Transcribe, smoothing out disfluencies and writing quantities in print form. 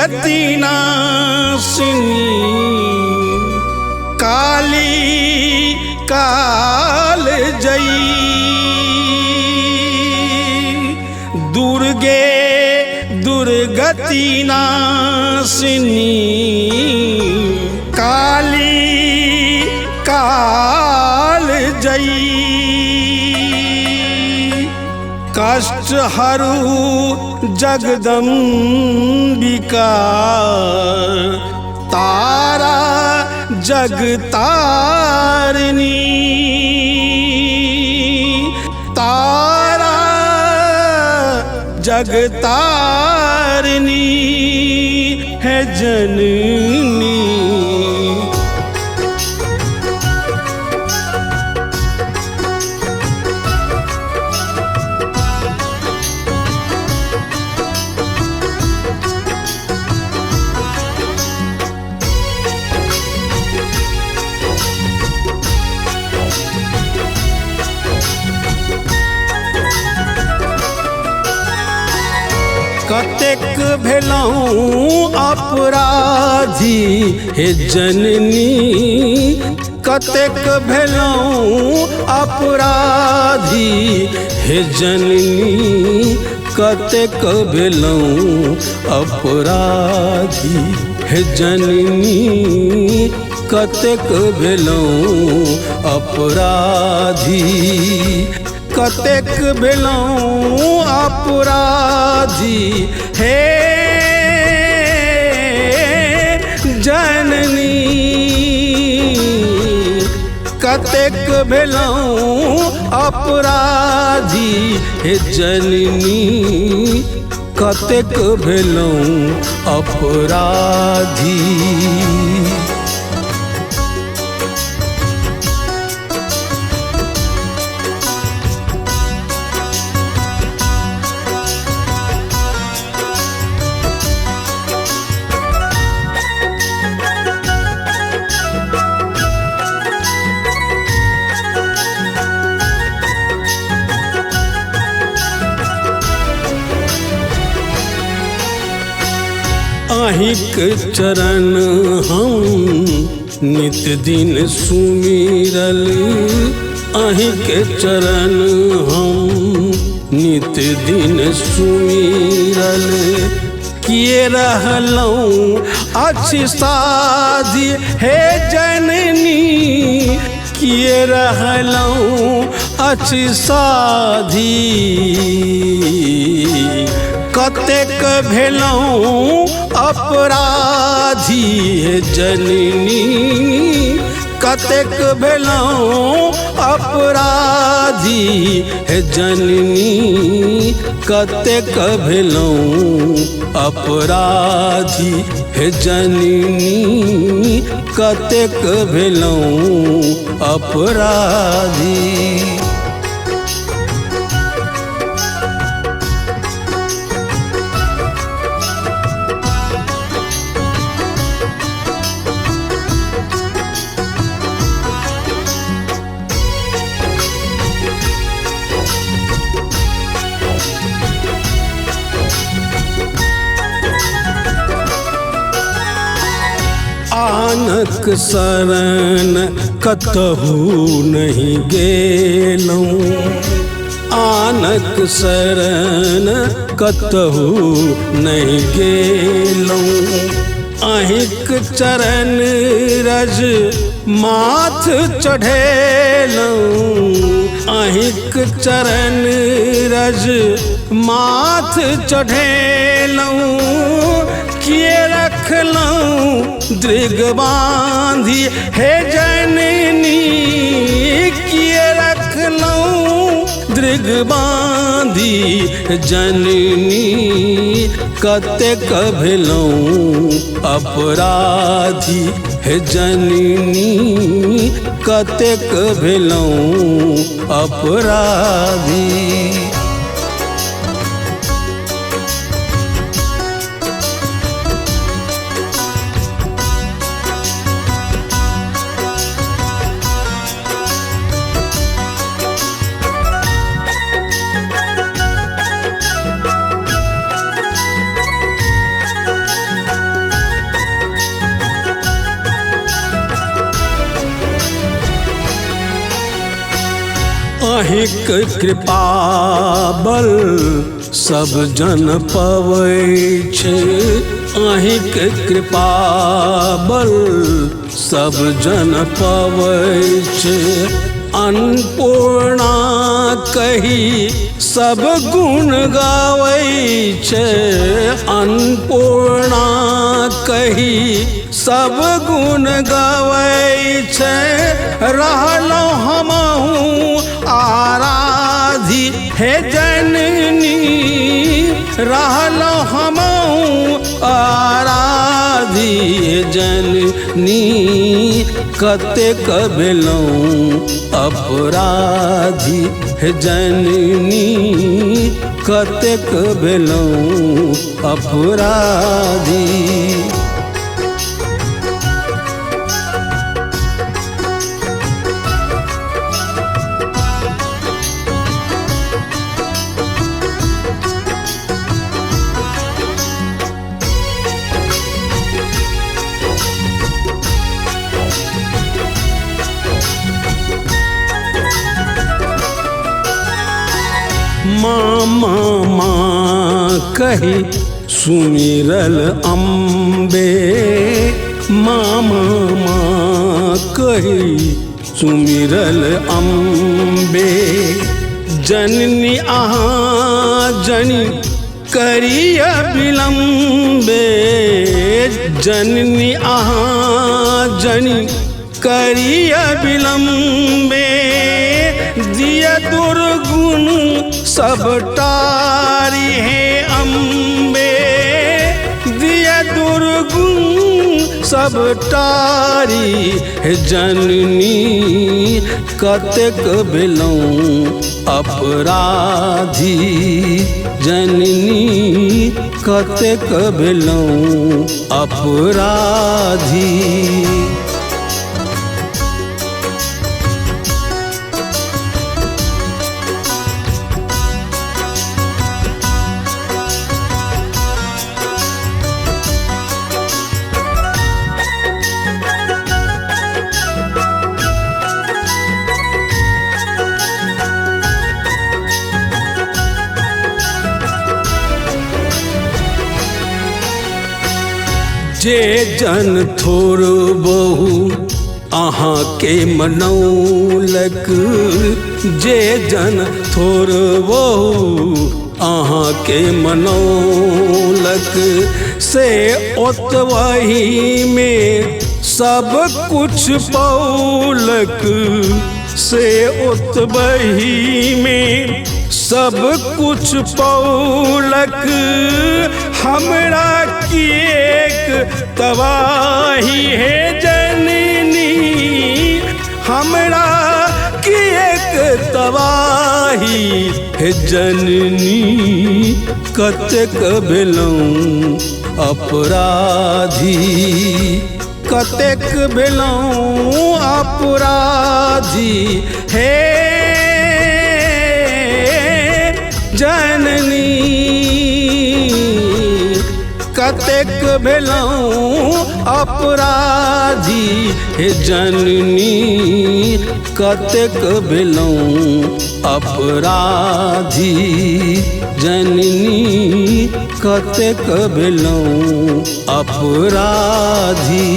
दुर्गति नाशिनी काली काल जयी दुर्गे दुर्गति नाशिनी काली काल जयी कष्ट हरू जगदम्बिका तारा जगतारिणी तारा जगतारिणी है जननी। कतेक भेलहुँ अपराधी हे जननी कतेक भेलहुँ अपराधी हे जननी कतेक भेलहुँ अपराधी हे जननी कतेक भेलहुँ अपराधी कतेक भेलहुँ अपराधी हे जननी कतेक भेलहुँ अपराधी हे जननी कतेक भेलहुँ अपराधी। अहिक चरण हम नित दिन सुमिरल अहिक चरण हम नित दिन सुमिरल किए रहलहुँ अच्छी साधी हे जननी किए रहलहुँ अच्छी साधी कतेक भेलहुँ अपराधी हे जननी कतेक भेलहुँ अपराधी हे जननी कतेक भेलहुँ अपराधी हे जननी कतेक भेलहुँ अपराधी। आनक शरण कतहु नहीं गेलहुँ आनक शरण कतहु नहीं गेलहुँ अहिक चरण रज माथ चढ़ेलहुँ अहिक चरण रज माथ चढ़ेलहुँ किए रखलहुँ दृग बांधी हे जननी किए रखलहुँ दृग बांधी जननी कतेक भेलहुँ अपराधी हे जननी कतेक भेलहुँ अपराधी। अहिक कृपा बल सब जन पवै छै। अहिक कृपा बल सब जन पवै छै। अन्नपूर्णा कही सब गुण गावै छै। अन्नपूर्णा कही सब गुण गावै छै। रहलौ हमहूँ आराधी हे जननी, रहलौ हमहूँ आराधी हे जननी। कतेक भेलहुँ अपराधी हे जननी, कतेक भेलहुँ अपराधी। माँ माँ माँ कही सुमिरल अम्बे। माँ माँ माँ कही सुमिरल अम्बे। जननी अहाँ जनी करिय विलम्बे। जननी अहाँ जनी करिय विलम्बे। दिय दुर्गुण सब टारी हे अम्बे। दिय दुर्गुण सब टारी हे जननी। कतेक भेलहुँ अपराधी जननी, कतेक भेलहुँ अपराधी। जे जन थोर बहु अहाँ के मनौलक। जे जन थोर बहु अहाँ के मनौलक। से ओतबही में सब कुछ पौलक। से ओतबही में सब कुछ पौलक। हमरा की एक तबाही है जननी। हमरा की एक तबाही है जननी। कतेक भेलहुँ अपराधी, कतेक भेलहुँ अपराधी हे जननी। कतेक भेलहुँ अपराधी हे जननी। कतेक भेलहुँ अपराधी जननी। कतेक भेलहुँ अपराधी।